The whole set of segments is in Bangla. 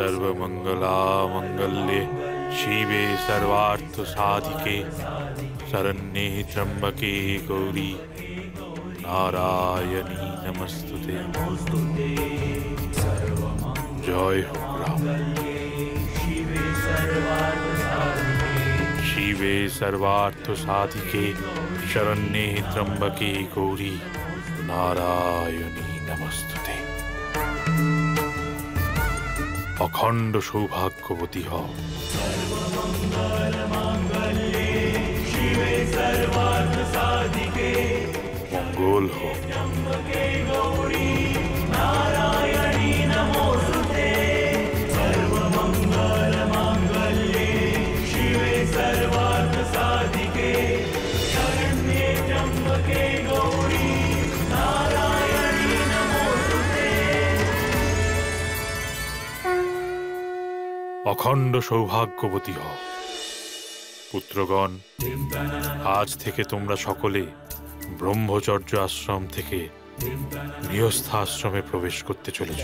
सर्वमंगला मंगल्ये शिवे सर्वार्थ साधिके शरण्ये त्र्यंबके गौरी नारायणी नमस्तुते। जय हो राम। शिवे सर्वार्थ साधिके शरण्ये त्र्यंबके गौरी नारायणी नमस्तुते। अखंड सौभाग्यवती हो। मंगल हो। अखंड सौभाग्यवती हो। पुत्रगण, आज থেকে তোমরা সকলে ব্রহ্মচর্য আশ্রম থেকে গৃহস্থ আশ্রমে প্রবেশ করতে চলেছ।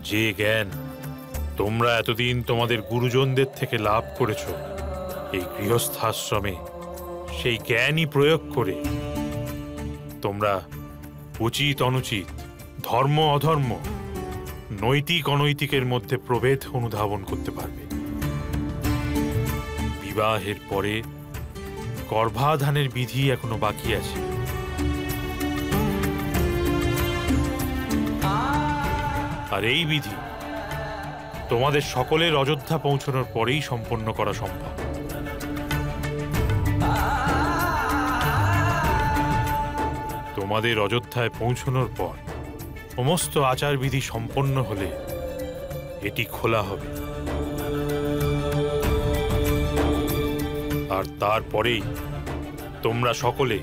যে জ্ঞান তোমরা এতদিন তোমাদের গুরুজনদের থেকে লাভ করেছ, এই গৃহস্থ আশ্রমে সেই জ্ঞানই প্রয়োগ করে তোমরা উচিত অনুচিত, ধর্ম অধর্ম, নৈতিক অনৈতিকের মধ্যে প্রভেদ অনুধাবন করতে পারবে। বিবাহের পরে গর্ভাধানের বিধি এখনো বাকি আছে। আর এই বিধি তোমাদের সকলের অযোধ্যা পৌঁছানোর পরেই সম্পন্ন করা সম্ভব। তোমাদের অযোধ্যায় পৌঁছানোর পর সমস্ত আচার বিধি সম্পন্ন হলে এটি খোলা হবে, আর তারপরেই তোমরা সকলে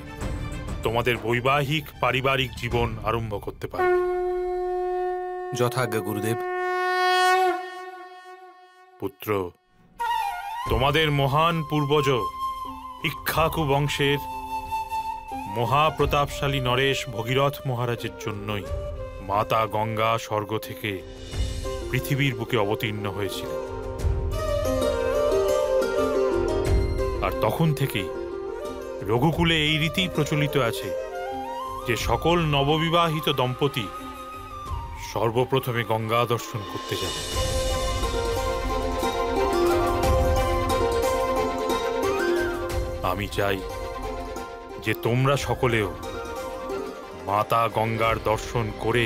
তোমাদের বৈবাহিক পারিবারিক জীবন আরম্ভ করতে পারবে। যথাজ্ঞা গুরুদেব। পুত্র, তোমাদের মহান পূর্বজ ইক্ষ্বাকু বংশের মহাপ্রতাপশালী নরেশ ভগীরথ মহারাজের জন্যই মাতা গঙ্গা স্বর্গ থেকে পৃথিবীর বুকে অবতীর্ণ হয়েছিল। আর তখন থেকেই রঘুকুলে এই রীতি প্রচলিত আছে যে সকল নববিবাহিত দম্পতি সর্বপ্রথমে গঙ্গা দর্শন করতে যাবে। আমি চাই যে তোমরা সকলেও মাতা গঙ্গার দর্শন করে